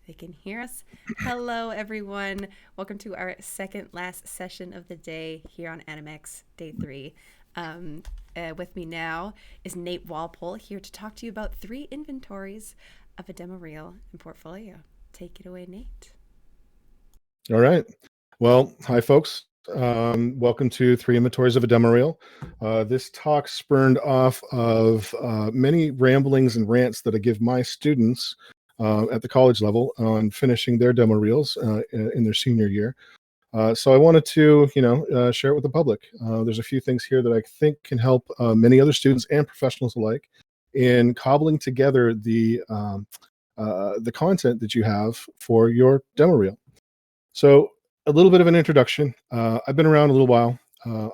They can hear us. Hello, everyone. Welcome to our second last session of the day here on Animex, day 3. With me now is Nate Walpole, here to talk to you about 3 inventories of a demo reel and portfolio. Take it away, Nate. All right. Well, hi, folks. Welcome to 3 Inventories of a Demo Reel. This talk spurned off of many ramblings and rants that I give my students at the college level on finishing their demo reels in their senior year. So I wanted to, share it with the public. There's a few things here that I think can help many other students and professionals alike in cobbling together the content that you have for your demo reel. So, a little bit of an introduction. I've been around a little while.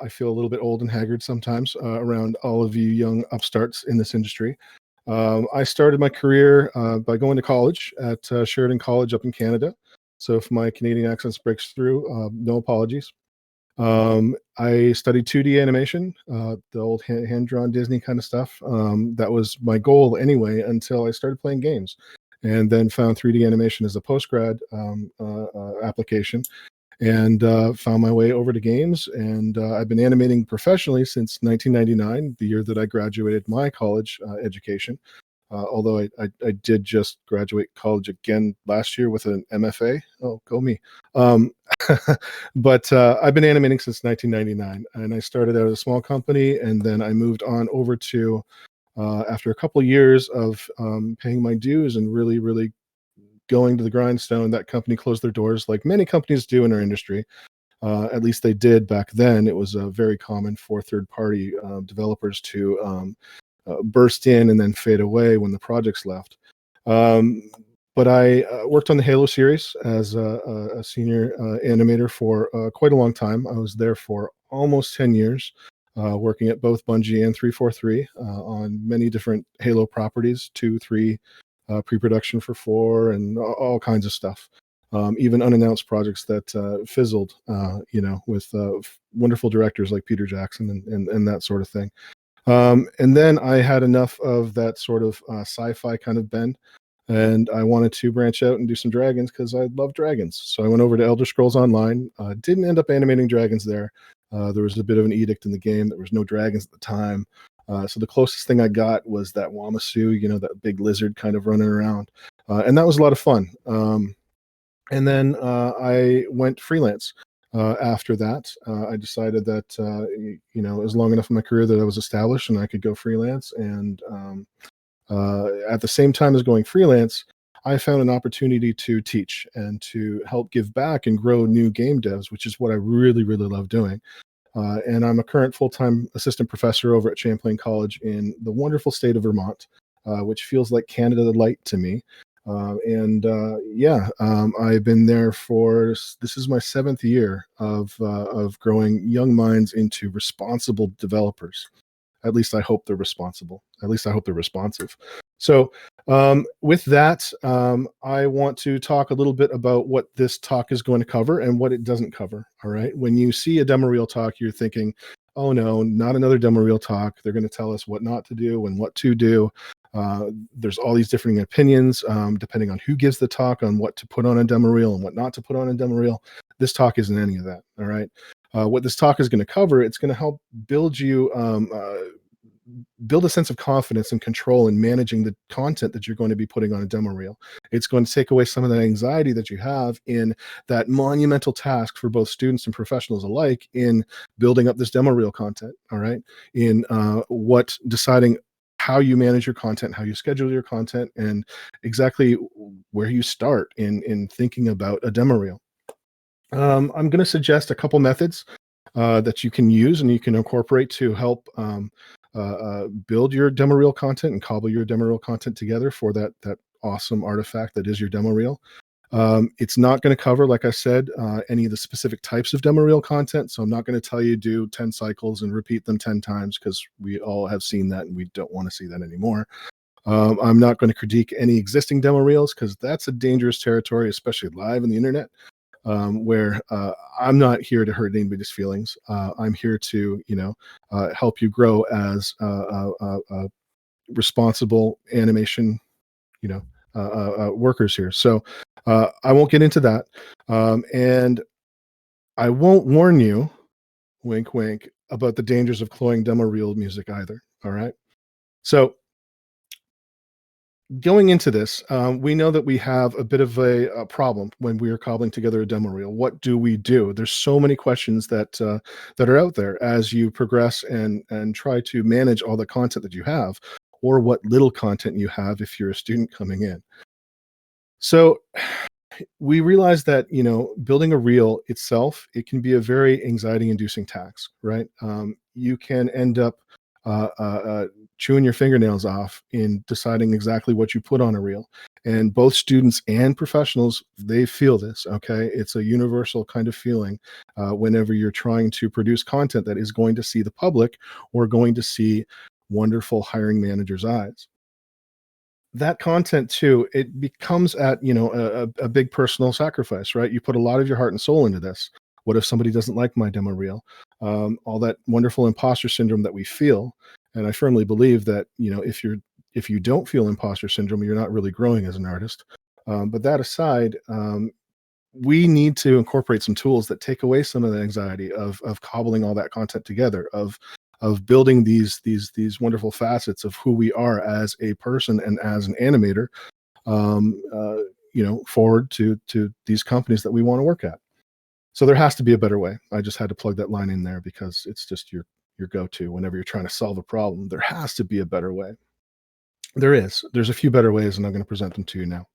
I feel a little bit old and haggard sometimes around all of you young upstarts in this industry. I started my career by going to college at Sheridan College up in Canada. So, if my Canadian accent breaks through, no apologies. I studied 2D animation, the old hand drawn Disney kind of stuff. That was my goal anyway until I started playing games and then found 3D animation as a post-grad application and found my way over to games. And I've been animating professionally since 1999, the year that I graduated my college education. Although I did just graduate college again last year with an MFA. Oh, go me. But I've been animating since 1999, and I started out at a small company, and then I moved on over to after a couple of years of paying my dues and really going to the grindstone. That company closed their doors, like many companies do in our industry. At least they did back then. It was very common for third-party developers to burst in and then fade away when the projects left. But I worked on the Halo series as a senior animator for quite a long time. I was there for almost 10 years, working at both Bungie and 343 on many different Halo properties, 2, 3, pre-production for 4, and all kinds of stuff. Even unannounced projects that fizzled, with wonderful directors like Peter Jackson and that sort of thing. And then I had enough of that sort of sci-fi kind of bend, and I wanted to branch out and do some dragons because I love dragons. So I went over to Elder Scrolls Online. Didn't end up animating dragons there. There was a bit of an edict in the game. There was no dragons at the time. So the closest thing I got was that Wamasu, that big lizard kind of running around. And that was a lot of fun. And then I went freelance. After that, I decided that it was long enough in my career that I was established and I could go freelance. And at the same time as going freelance, I found an opportunity to teach and to help give back and grow new game devs, which is what I really love doing. And I'm a current full-time assistant professor over at Champlain College in the wonderful state of Vermont, which feels like Canada light to me. I've been there for, this is my 7th year of growing young minds into responsible developers. At least I hope they're responsible. At least I hope they're responsive. So with that, I want to talk a little bit about what this talk is going to cover and what it doesn't cover. All right. When you see a demo reel talk, you're thinking, oh no, not another demo reel talk. They're going to tell us what not to do and what to do. There's all these different opinions depending on who gives the talk on what to put on a demo reel and what not to put on a demo reel. This talk isn't any of that. All right. What this talk is going to cover, it's going to help build you build a sense of confidence and control in managing the content that you're going to be putting on a demo reel. It's going to take away some of that anxiety that you have in that monumental task for both students and professionals alike in building up this demo reel content. All right. In deciding how you manage your content, how you schedule your content, and exactly where you start in thinking about a demo reel. I'm going to suggest a couple methods that you can use and you can incorporate to help build your demo reel content and cobble your demo reel content together for that awesome artifact that is your demo reel. It's not going to cover, like I said, any of the specific types of demo reel content. So I'm not going to tell you do 10 cycles and repeat them 10 times because we all have seen that and we don't want to see that anymore. I'm not going to critique any existing demo reels because that's a dangerous territory, especially live on the internet. Where I'm not here to hurt anybody's feelings. I'm here to, help you grow as responsible animation, workers here. So I won't get into that. And I won't warn you, wink, wink, about the dangers of cloying DemoReel music either. All right. So going into this, we know that we have a bit of a problem when we are cobbling together a demo reel. What do we do? There's so many questions that are out there as you progress and try to manage all the content that you have, or what little content you have if you're a student coming in. So we realize that building a reel itself, it can be a very anxiety inducing task, right? You can end up chewing your fingernails off in deciding exactly what you put on a reel, and both students and professionals, they feel this. Okay, it's a universal kind of feeling whenever you're trying to produce content that is going to see the public or going to see wonderful hiring managers' eyes. That content too, it becomes at a big personal sacrifice, right? You put a lot of your heart and soul into this. What if somebody doesn't like my demo reel? All that wonderful imposter syndrome that we feel. And I firmly believe that if you don't feel imposter syndrome, you're not really growing as an artist. But that aside, we need to incorporate some tools that take away some of the anxiety of cobbling all that content together, of building these wonderful facets of who we are as a person and as an animator, um, uh, forward to these companies that we want to work at. So there has to be a better way. I just had to plug that line in there because it's just your go-to whenever you're trying to solve a problem. There has to be a better way. There's a few better ways, and I'm going to present them to you now.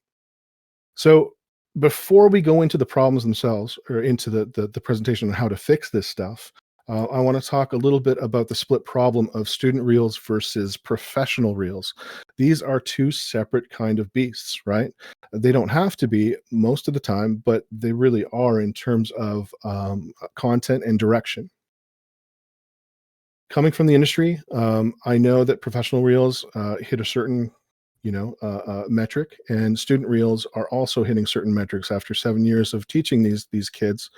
So before we go into the problems themselves, or into the presentation on how to fix this stuff, I want to talk a little bit about the split problem of student reels versus professional reels. These are two separate kind of beasts, right? They don't have to be most of the time, but they really are in terms of content and direction. Coming from the industry, I know that professional reels hit a certain metric, and student reels are also hitting certain metrics after 7 years of teaching these kids,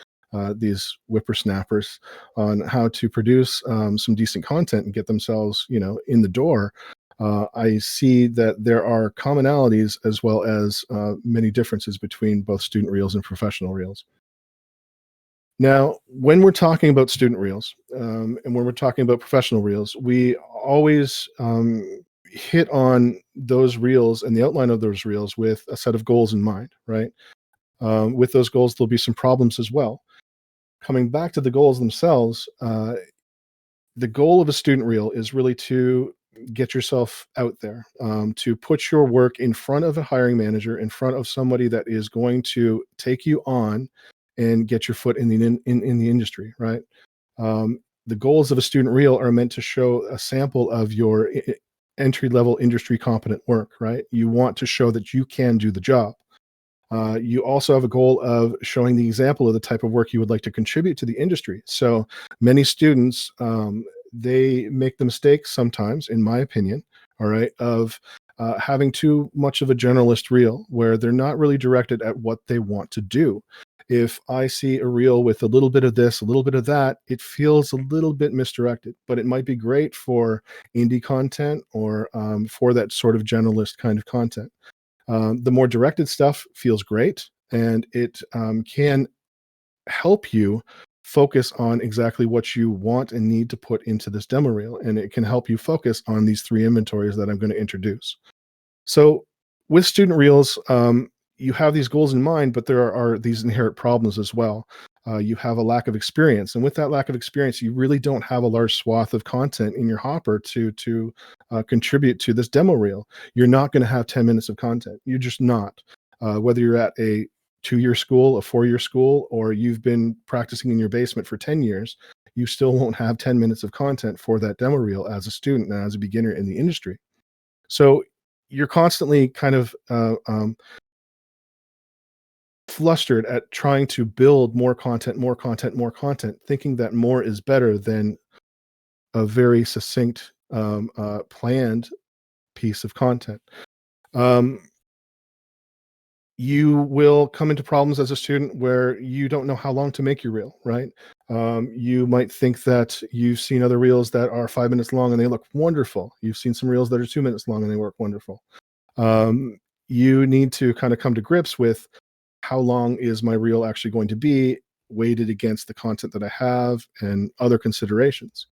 these whippersnappers, on how to produce some decent content and get themselves in the door. I see that there are commonalities as well as many differences between both student reels and professional reels. Now, when we're talking about student reels, and when we're talking about professional reels, we always hit on those reels and the outline of those reels with a set of goals in mind, right? With those goals, there'll be some problems as well. Coming back to the goals themselves, the goal of a student reel is really to get yourself out there, to put your work in front of a hiring manager, in front of somebody that is going to take you on and get your foot in the industry, right? The goals of a student reel are meant to show a sample of your entry level industry competent work, right? You want to show that you can do the job. You also have a goal of showing the example of the type of work you would like to contribute to the industry. So many students, they make the mistake sometimes, in my opinion, all right, of having too much of a generalist reel where they're not really directed at what they want to do. If I see a reel with a little bit of this, a little bit of that, it feels a little bit misdirected, but it might be great for indie content or for that sort of generalist kind of content. The more directed stuff feels great, and it can help you focus on exactly what you want and need to put into this demo reel. And it can help you focus on these three inventories that I'm going to introduce. So with student reels, you have these goals in mind, but there are these inherent problems as well. You have a lack of experience, and with that lack of experience, you really don't have a large swath of content in your hopper to contribute to this demo reel. You're not going to have 10 minutes of content. You're just not. Whether you're at a 2-year school, a 4-year school, or you've been practicing in your basement for 10 years, you still won't have 10 minutes of content for that demo reel as a student and as a beginner in the industry. So you're constantly kind of flustered at trying to build more content, more content, more content, thinking that more is better than a very succinct, planned piece of content. Um, you will come into problems as a student where you don't know how long to make your reel, right? You might think that you've seen other reels that are 5 minutes long and they look wonderful. You've seen some reels that are 2 minutes long and they work wonderful. Um, you need to kind of come to grips with how long is my reel actually going to be, weighted against the content that I have, and other considerations.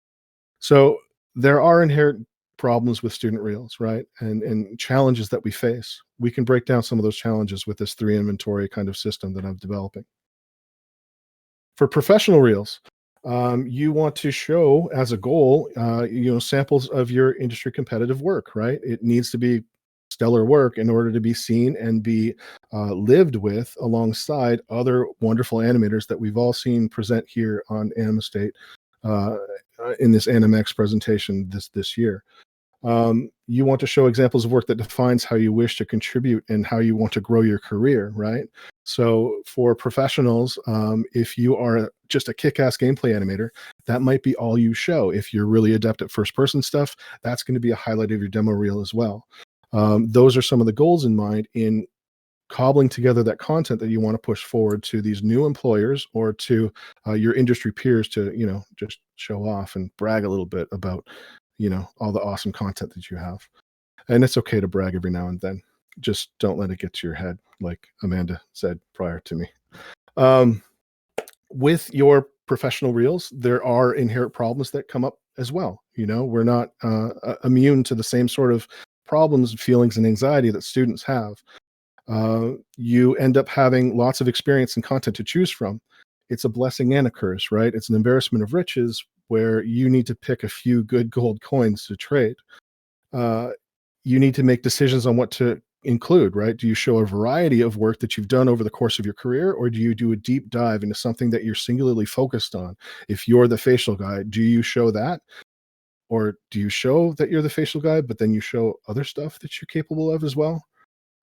So there are inherent problems with student reels, right? And challenges that we face. We can break down some of those challenges with this 3 inventory kind of system that I'm developing. For professional reels, you want to show as a goal, samples of your industry competitive work, right? It needs to be stellar work in order to be seen and be lived with alongside other wonderful animators that we've all seen present here on Animestate uh, in this AnimeX presentation this year. You want to show examples of work that defines how you wish to contribute and how you want to grow your career, right? So for professionals, if you are just a kick-ass gameplay animator, that might be all you show. If you're really adept at first-person stuff, that's going to be a highlight of your demo reel as well. Those are some of the goals in mind in cobbling together that content that you want to push forward to these new employers or to your industry peers to, just show off and brag a little bit about, all the awesome content that you have. And it's okay to brag every now and then. Just don't let it get to your head, like Amanda said prior to me. With your professional reels, there are inherent problems that come up as well. We're not immune to the same sort of problems, feelings, and anxiety that students have. You end up having lots of experience and content to choose from. It's a blessing and a curse, right? It's an embarrassment of riches where you need to pick a few good gold coins to trade. You need to make decisions on what to include, right? Do you show a variety of work that you've done over the course of your career, or do you do a deep dive into something that you're singularly focused on? If you're the facial guy, do you show that? Or do you show that you're the facial guy, but then you show other stuff that you're capable of as well?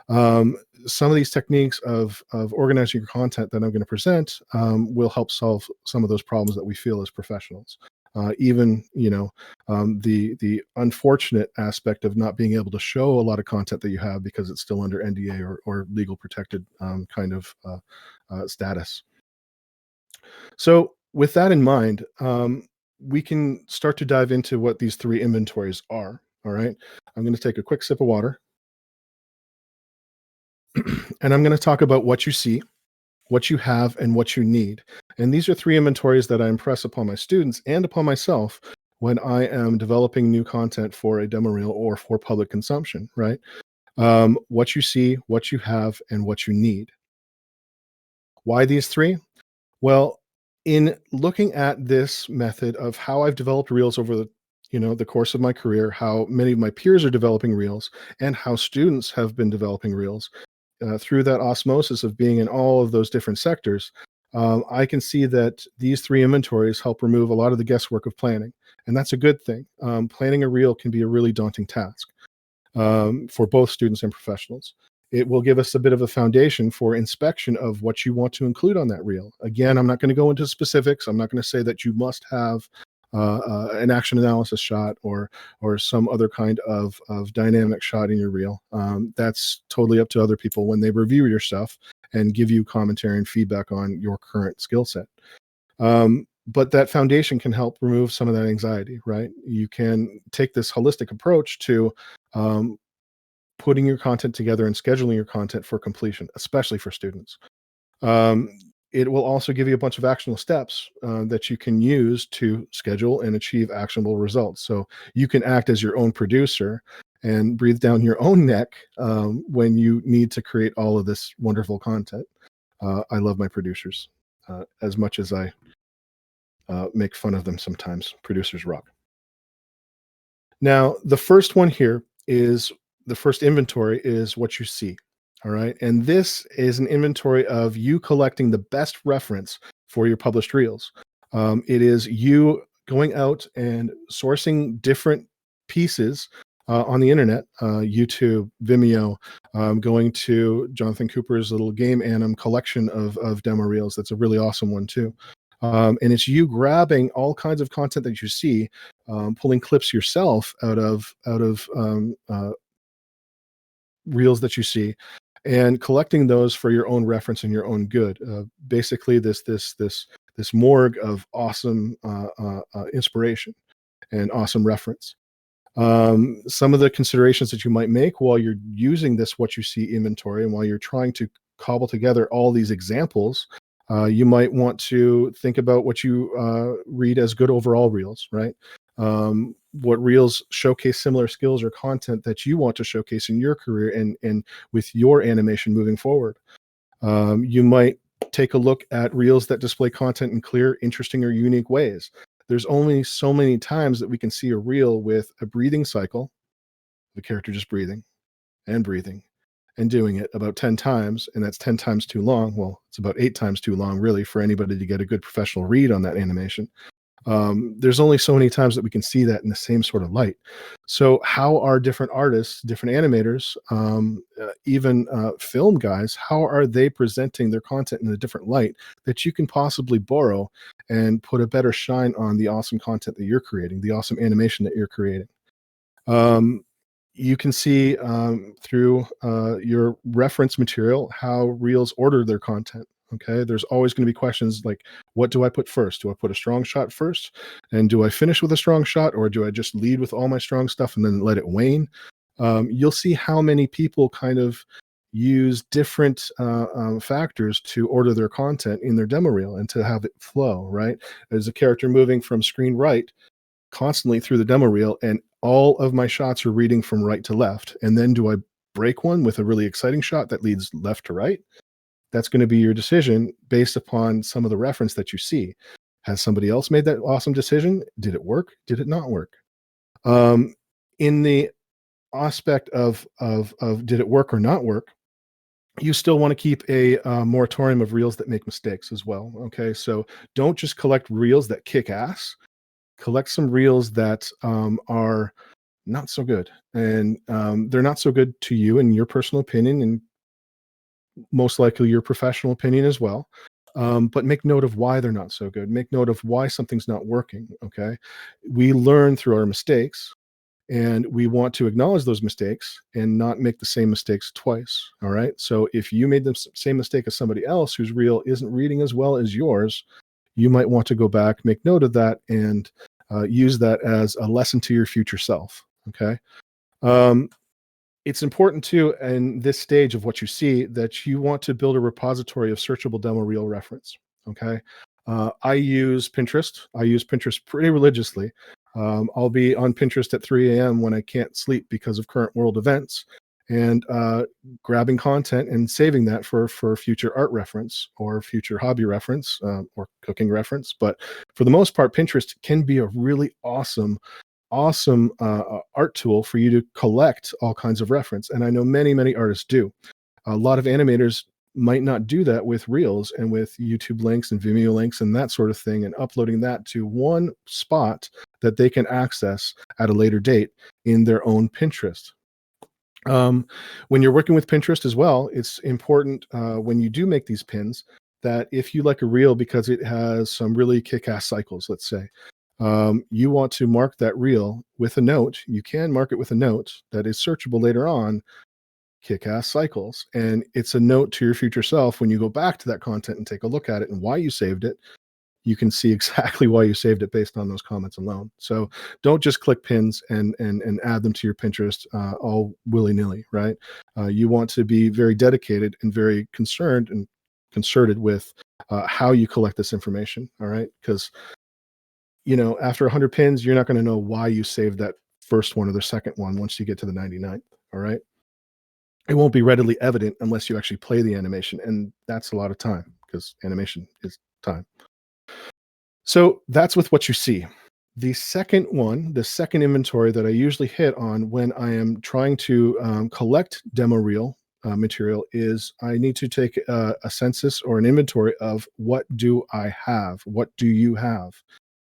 Some of these techniques of organizing your content that I'm going to present will help solve some of those problems that we feel as professionals. Even the unfortunate aspect of not being able to show a lot of content that you have because it's still under NDA or legal protected kind of status. So with that in mind, we can start to dive into what these 3 inventories are. All right, I'm going to take a quick sip of water. And I'm going to talk about what you see, what you have, and what you need. And these are 3 inventories that I impress upon my students and upon myself when I am developing new content for a demo reel or for public consumption, right? What you see, what you have, and what you need. Why these 3? Well, in looking at this method of how I've developed reels over the course of my career, how many of my peers are developing reels, and how students have been developing reels, through that osmosis of being in all of those different sectors, I can see that these 3 inventories help remove a lot of the guesswork of planning. And that's a good thing. Planning a reel can be a really daunting task for both students and professionals. It will give us a bit of a foundation for inspection of what you want to include on that reel. Again, I'm not going to go into specifics. I'm not going to say that you must have an action analysis shot or some other kind of dynamic shot in your reel. That's totally up to other people when they review your stuff and give you commentary and feedback on your current skill set. But that foundation can help remove some of that anxiety, right? You can take this holistic approach to putting your content together and scheduling your content for completion, especially for students. Um, it will also give you a bunch of actionable steps that you can use to schedule and achieve actionable results. So you can act as your own producer and breathe down your own neck when you need to create all of this wonderful content. I love my producers as much as I make fun of them sometimes. Producers rock. Now, the first one here is the first inventory is what you see. All right. And this is an inventory of you collecting the best reference for your published reels. It is you going out and sourcing different pieces on the internet, YouTube, Vimeo, going to Jonathan Cooper's little game anim collection of demo reels. That's a really awesome one too. And it's you grabbing all kinds of content that you see, pulling clips yourself out of reels that you see, and collecting those for your own reference and your own good. Basically, this morgue of awesome inspiration and awesome reference. Some of the considerations that you might make while you're using this what you see inventory and while you're trying to cobble together all these examples, you might want to think about what you read as good overall reels, right? What reels showcase similar skills or content that you want to showcase in your career and with your animation moving forward. You might take a look at reels that display content in clear, interesting, or unique ways. There's only so many times that we can see a reel with a breathing cycle, the character just breathing and doing it about 10 times, and that's 10 times too long. Well, it's about 8 times too long, really, for anybody to get a good professional read on that animation. There's only so many times that we can see that in the same sort of light. So how are different artists, different animators, even film guys, how are they presenting their content in a different light that you can possibly borrow and put a better shine on the awesome content that you're creating, the awesome animation that you're creating? You can see through your reference material how reels order their content. Okay, there's always going to be questions like, what do I put first? Do I put a strong shot first? And do I finish with a strong shot, or do I just lead with all my strong stuff and then let it wane? You'll see how many people kind of use different factors to order their content in their demo reel and to have it flow, right? There's a character moving from screen right constantly through the demo reel, and all of my shots are reading from right to left. And then do I break one with a really exciting shot that leads left to right? That's going to be your decision based upon some of the reference that you see. Has somebody else made that awesome decision? Did it work? Did it not work? In the aspect of did it work or not work, you still want to keep a moratorium of reels that make mistakes as well. Okay, so don't just collect reels that kick ass. Collect some reels that are not so good, and they're not so good to you in your personal opinion, and most likely your professional opinion as well. But make note of why they're not so good. Make note of why something's not working. Okay, we learn through our mistakes, and we want to acknowledge those mistakes and not make the same mistakes twice. All right, so if you made the same mistake as somebody else whose reel isn't reading as well as yours, you might want to go back, make note of that, and use that as a lesson to your future self. Okay. It's important too, in this stage of what you see, that you want to build a repository of searchable demo reel reference. Okay. I use Pinterest. I use Pinterest pretty religiously. I'll be on Pinterest at 3 a.m. when I can't sleep because of current world events, and grabbing content and saving that for future art reference or future hobby reference or cooking reference. But for the most part, Pinterest can be a really awesome art tool for you to collect all kinds of reference. And I know many artists do. A lot of animators might not do that with reels and with YouTube links and Vimeo links and that sort of thing, and uploading that to one spot that they can access at a later date in their own Pinterest. When you're working with Pinterest as well, it's important when you do make these pins that if you like a reel because it has some really kick-ass cycles, let's say, you want to mark that reel with a note. You can mark it with a note that is searchable later on, kick-ass cycles. And it's a note to your future self when you go back to that content and take a look at it and why you saved it. You can see exactly why you saved it based on those comments alone. So don't just click pins and add them to your Pinterest all willy-nilly, right? You want to be very dedicated and very concerned and concerted with how you collect this information, all right? Because after 100 pins, you're not going to know why you saved that first one or the second one once you get to the 99th, all right? It won't be readily evident unless you actually play the animation, and that's a lot of time because animation is time. So that's with what you see. The second inventory that I usually hit on when I am trying to collect demo reel material is I need to take a census or an inventory of what do I have? What do you have?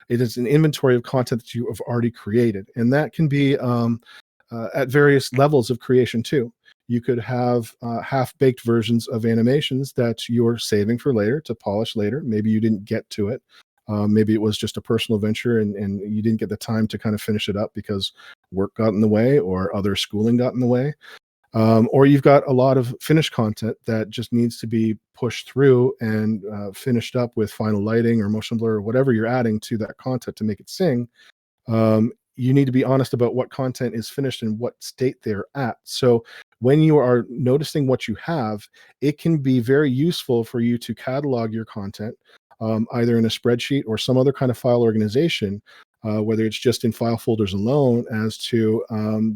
It is an inventory of content that you have already created, and that can be at various levels of creation too. You could have half-baked versions of animations that you're saving for later to polish later. Maybe you didn't get to it. Maybe it was just a personal venture and you didn't get the time to kind of finish it up because work got in the way or other schooling got in the way. Or you've got a lot of finished content that just needs to be pushed through and finished up with final lighting or motion blur or whatever you're adding to that content to make it sing. You need to be honest about what content is finished and what state they're at. So when you are noticing what you have, it can be very useful for you to catalog your content, either in a spreadsheet or some other kind of file organization, whether it's just in file folders alone, as to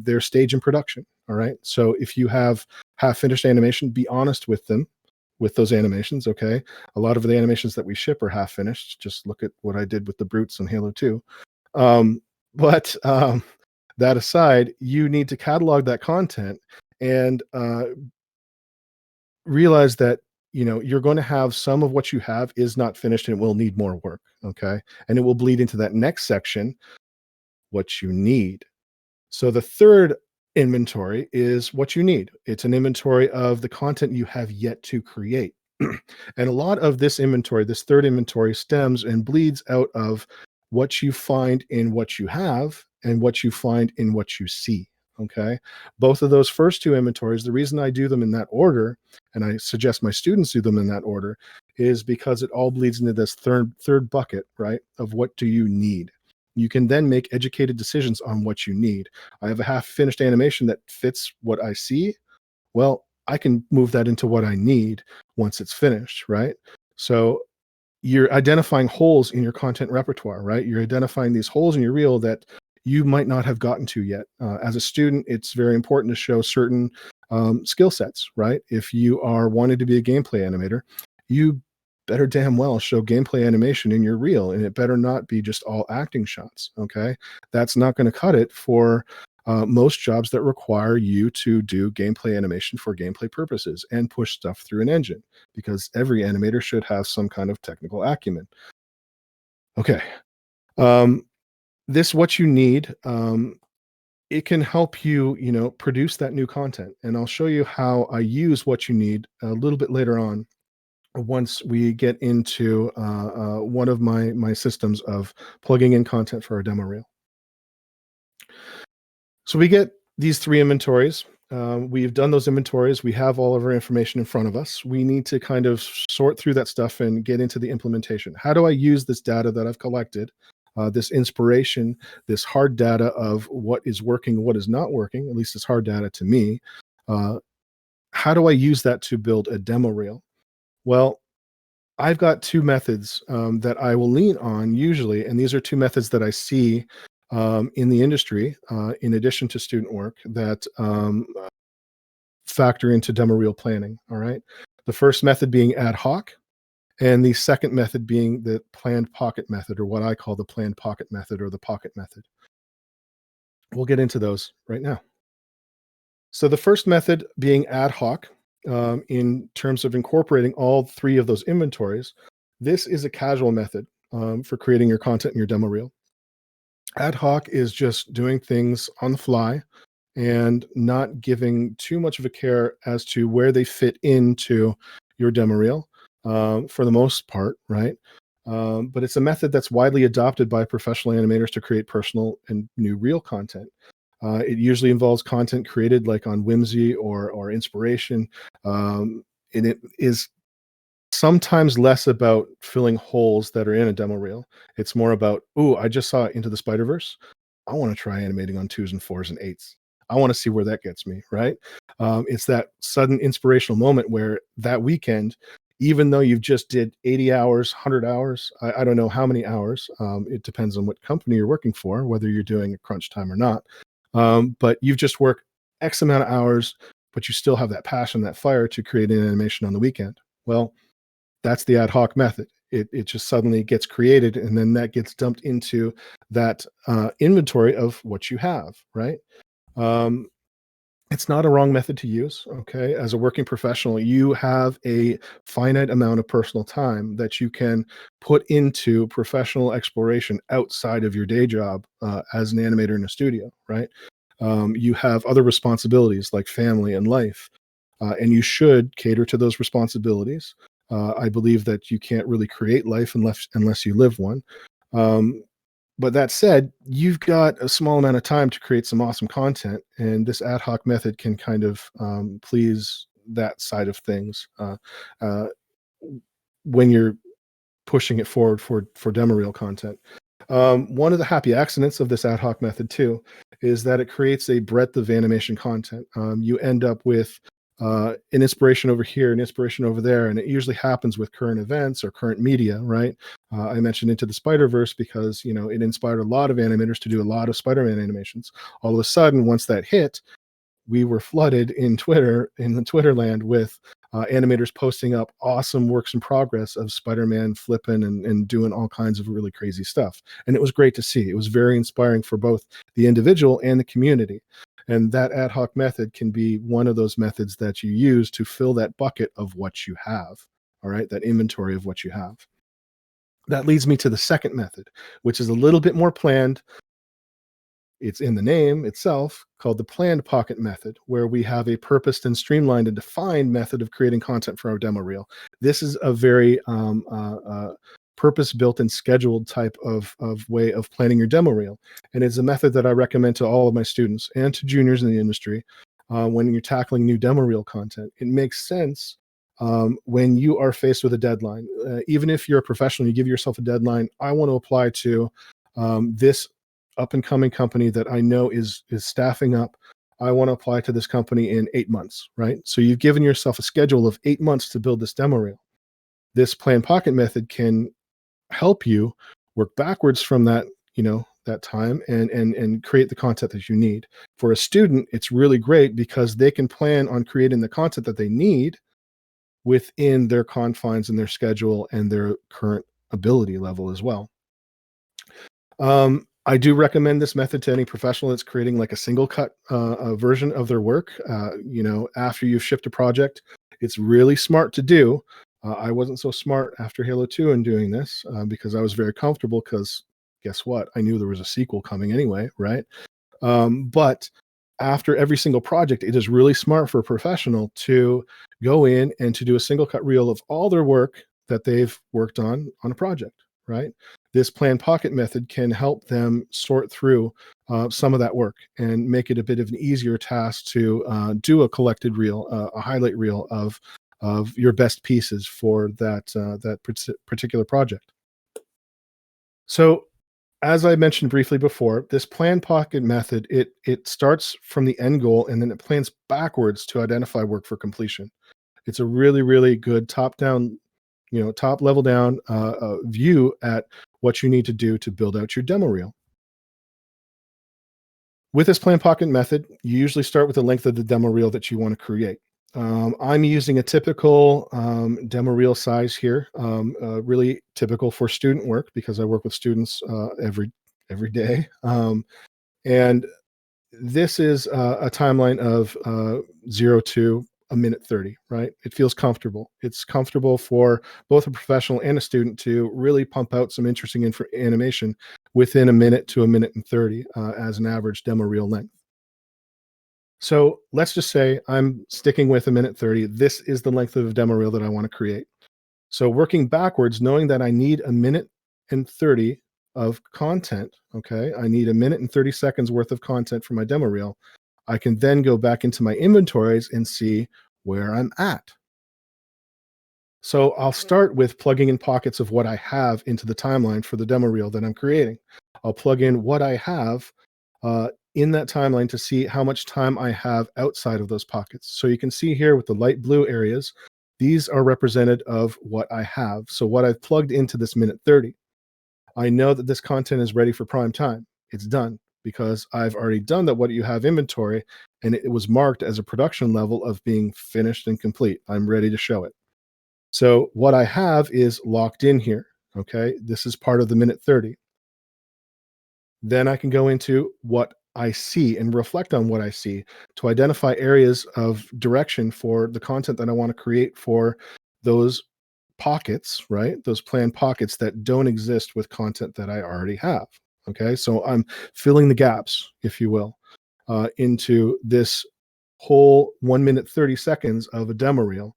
their stage in production. All right. So if you have half finished animation, be honest with them, with those animations. Okay. A lot of the animations that we ship are half finished. Just look at what I did with the brutes in Halo 2. But that aside, you need to catalog that content and realize that you're going to have some of what you have is not finished and it will need more work. Okay. And it will bleed into that next section, what you need. So the third inventory is what you need. It's an inventory of the content you have yet to create. And a lot of this inventory, this third inventory, stems and bleeds out of what you find in what you have and what you find in what you see. Okay. Both of those first two inventories, the reason I do them in that order, and I suggest my students do them in that order, is because it all bleeds into this third bucket, right? Of what do you need? You can then make educated decisions on what you need. I have a half finished animation that fits what I see. Well, I can move that into what I need once it's finished, right? So you're identifying holes in your content repertoire, right? You're identifying these holes in your reel that you might not have gotten to yet. As a student, it's very important to show certain skill sets, right? If you are wanting to be a gameplay animator, you better damn well show gameplay animation in your reel, and it better not be just all acting shots. Okay. That's not going to cut it for most jobs that require you to do gameplay animation for gameplay purposes and push stuff through an engine, because every animator should have some kind of technical acumen. Okay. This, what you need, it can help you, produce that new content. And I'll show you how I use what you need a little bit later on, once we get into one of my systems of plugging in content for our demo reel. So we get these three inventories. We've done those inventories. We have all of our information in front of us. We need to kind of sort through that stuff and get into the implementation. How do I use this data that I've collected, this inspiration, this hard data of what is working, what is not working? At least it's hard data to me. How do I use that to build a demo reel? Well, I've got two methods that I will lean on usually, and these are two methods that I see in the industry, in addition to student work, that factor into demo reel planning. All right. The first method being ad hoc, and the second method being the planned pocket method, or what I call the planned pocket method, or the pocket method. We'll get into those right now. So the first method being ad hoc, in terms of incorporating all three of those inventories, this is a casual method for creating your content in your demo reel. Ad hoc is just doing things on the fly and not giving too much of a care as to where they fit into your demo reel, for the most part, right? But it's a method that's widely adopted by professional animators to create personal and new reel content. It usually involves content created like on whimsy or inspiration, and it is sometimes less about filling holes that are in a demo reel. It's more about, oh, I just saw Into the Spider-Verse. I want to try animating on 2s and 4s and 8s. I want to see where that gets me, right? It's that sudden inspirational moment where that weekend, even though you've just did 80 hours, 100 hours, I don't know how many hours. It depends on what company you're working for, whether you're doing a crunch time or not. But you've just worked X amount of hours, but you still have that passion, that fire to create an animation on the weekend. Well, that's the ad hoc method. It just suddenly gets created, and then that gets dumped into that inventory of what you have, right? Um, it's not a wrong method to use. Okay. As a working professional, you have a finite amount of personal time that you can put into professional exploration outside of your day job, as an animator in a studio, right? You have other responsibilities like family and life, and you should cater to those responsibilities. I believe that you can't really create life unless you live one. Um, but that said, you've got a small amount of time to create some awesome content, and this ad hoc method can kind of please that side of things, uh, when you're pushing it forward for demo reel content. One of the happy accidents of this ad hoc method too is that it creates a breadth of animation content. You end up with an inspiration over here, an inspiration over there, and it usually happens with current events or current media, right? I mentioned Into the Spider-Verse because it inspired a lot of animators to do a lot of Spider-Man animations. All of a sudden, once that hit, we were flooded in the Twitter land with animators posting up awesome works in progress of Spider-Man flipping and doing all kinds of really crazy stuff. And it was great to see. It was very inspiring for both the individual and the community. And that ad hoc method can be one of those methods that you use to fill that bucket of what you have. All right, that inventory of what you have. That leads me to the second method, which is a little bit more planned. It's in the name itself, called the planned pocket method, where we have a purposed and streamlined and defined method of creating content for our demo reel. This is a very purpose-built and scheduled type of way of planning your demo reel. And it's a method that I recommend to all of my students and to juniors in the industry when you're tackling new demo reel content. It makes sense when you are faced with a deadline. Even if you're a professional, you give yourself a deadline. I want to apply to this up and coming company that I know is staffing up. I want to apply to this company in 8 months, right? So you've given yourself a schedule of 8 months to build this demo reel. This plan pocket method can help you work backwards from that, that time and create the content that you need. For a student, it's really great because they can plan on creating the content that they need within their confines and their schedule and their current ability level as well. I do recommend this method to any professional that's creating like a single cut version of their work. After you've shipped a project, it's really smart to do. I wasn't so smart after Halo 2 in doing this because I was very comfortable because guess what? I knew there was a sequel coming anyway, right? But after every single project, it is really smart for a professional to go in and to do a single cut reel of all their work that they've worked on a project, right? This plan pocket method can help them sort through some of that work and make it a bit of an easier task to do a collected reel, a highlight reel of your best pieces for that particular project. So, as I mentioned briefly before, this plan pocket method it starts from the end goal and then it plans backwards to identify work for completion. It's a really, really good top-down, top level down view at what you need to do to build out your demo reel. With this plan pocket method, you usually start with the length of the demo reel that you want to create. I'm using a typical demo reel size here, really typical for student work because I work with students every day. And this is a timeline of 0 to a minute 30, right? It feels comfortable. It's comfortable for both a professional and a student to really pump out some interesting animation within a minute to a minute and 30 as an average demo reel length. So let's just say I'm sticking with a minute 30. This is the length of the demo reel that I want to create. So working backwards, knowing that I need a minute and 30 of content, okay? I need a minute and 30 seconds worth of content for my demo reel. I can then go back into my inventories and see where I'm at. So I'll start with plugging in pockets of what I have into the timeline for the demo reel that I'm creating. I'll plug in what I have in that timeline to see how much time I have outside of those pockets. So you can see here with the light blue areas, these are represented of what I have. So what I've plugged into this minute 30. I know that this content is ready for prime time. It's done because I've already done that what you have inventory and it was marked as a production level of being finished and complete. I'm ready to show it. So what I have is locked in here. Okay. This is part of the minute 30. Then I can go into what I see and reflect on what I see to identify areas of direction for the content that I want to create for those pockets, right? Those planned pockets that don't exist with content that I already have. Okay. So I'm filling the gaps, if you will, into this whole 1 minute, 30 seconds of a demo reel.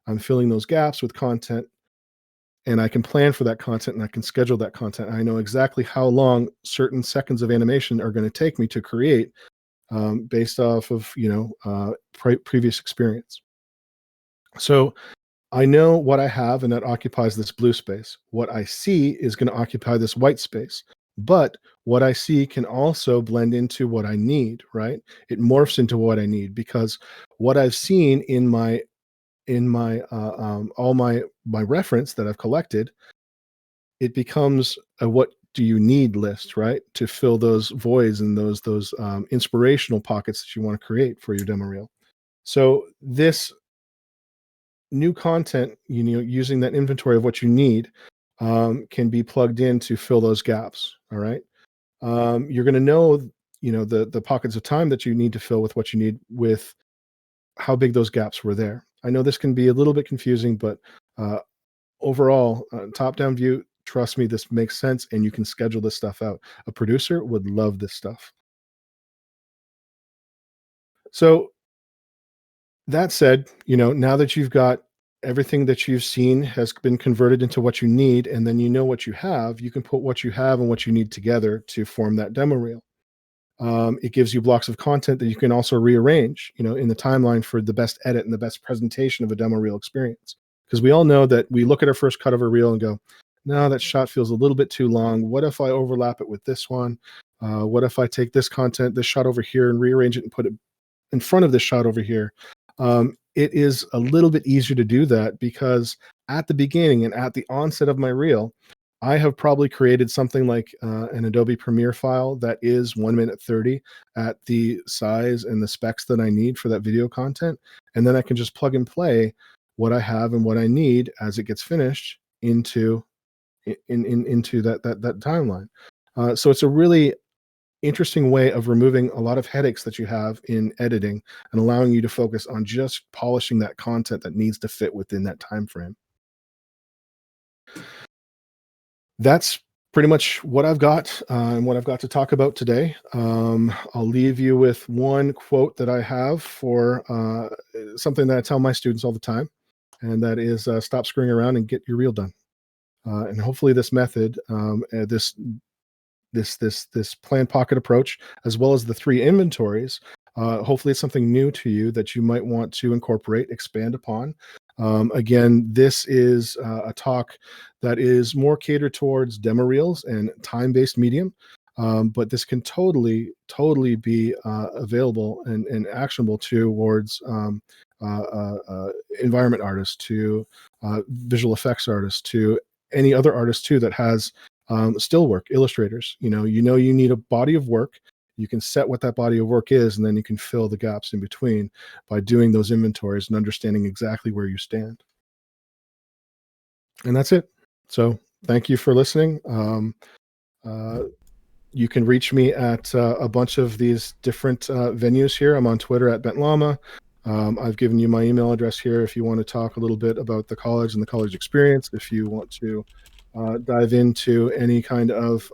I'm filling those gaps with content and I can plan for that content and I can schedule that content. I know exactly how long certain seconds of animation are going to take me to create based off of, previous experience. So I know what I have and that occupies this blue space. What I see is going to occupy this white space. But what I see can also blend into what I need, right? It morphs into what I need because what I've seen in my all my reference that I've collected, it becomes a what do you need list, right? To fill those voids and those inspirational pockets that you want to create for your demo reel. So this new content, using that inventory of what you need, can be plugged in to fill those gaps. All right. You're going to know, the pockets of time that you need to fill with what you need with how big those gaps were there. I know this can be a little bit confusing, but uh, overall, top down view, trust me, this makes sense and you can schedule this stuff out. A producer would love this stuff. So that said, now that you've got everything that you've seen has been converted into what you need, and then you know what you can put what you have and what you need together to form that demo reel. It gives you blocks of content that you can also rearrange, in the timeline for the best edit and the best presentation of a demo reel experience. Because we all know that we look at our first cut of a reel and go, no, that shot feels a little bit too long. What if I overlap it with this one? What if I take this content, this shot over here, and rearrange it and put it in front of this shot over here? It is a little bit easier to do that because at the beginning and at the onset of my reel, I have probably created something like an Adobe Premiere file that is 1 minute 30 at the size and the specs that I need for that video content. And then I can just plug and play what I have and what I need as it gets finished into that timeline. So it's a really interesting way of removing a lot of headaches that you have in editing and allowing you to focus on just polishing that content that needs to fit within that time frame. That's pretty much what I've got and what I've got to talk about today. I'll leave you with one quote that I have for something that I tell my students all the time, and that is stop screwing around and get your reel done. And hopefully, this method, this plan pocket approach, as well as the 3 inventories, hopefully it's something new to you that you might want to incorporate, expand upon. Again, this is a talk that is more catered towards demo reels and time-based medium. But this can totally be available and actionable towards environment artists, to visual effects artists, to any other artist too that has still work, illustrators. You need a body of work. You can set what that body of work is, and then you can fill the gaps in between by doing those inventories and understanding exactly where you stand. And that's it. So thank you for listening. Uh, you can reach me at a bunch of these different venues here. I'm on Twitter at bentlama. I've given you my email address here if you want to talk a little bit about the college and the college experience. If you want to dive into any kind of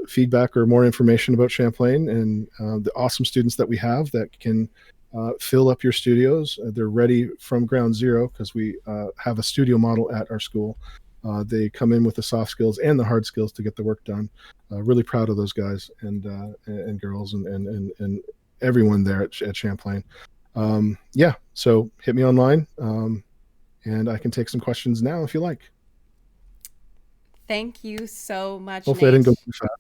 feedback or more information about Champlain and the awesome students that we have that can fill up your studios. They're ready from ground zero because we have a studio model at our school. They come in with the soft skills and the hard skills to get the work done. Really proud of those guys and girls and everyone there at Champlain. Yeah, so hit me online, and I can take some questions now if you like. Thank you so much, Hopefully, I didn't go Nate. too fast.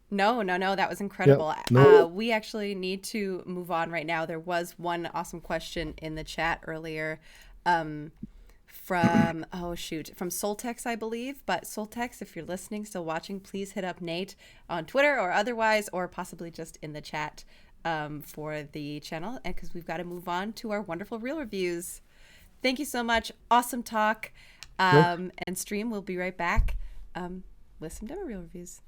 No, that was Yeah, incredible. no. We actually need to move on right now. There was one awesome question in the chat earlier, um, from oh shoot, from Soltex, I believe. But Soltex, if you're listening, still watching, please hit up Nate on Twitter or otherwise, or possibly just in the chat, for the channel, and because we've got to move on to our wonderful reel reviews. Thank you so much. Awesome talk. Nope. And stream. We'll be right back with some demo reel reviews.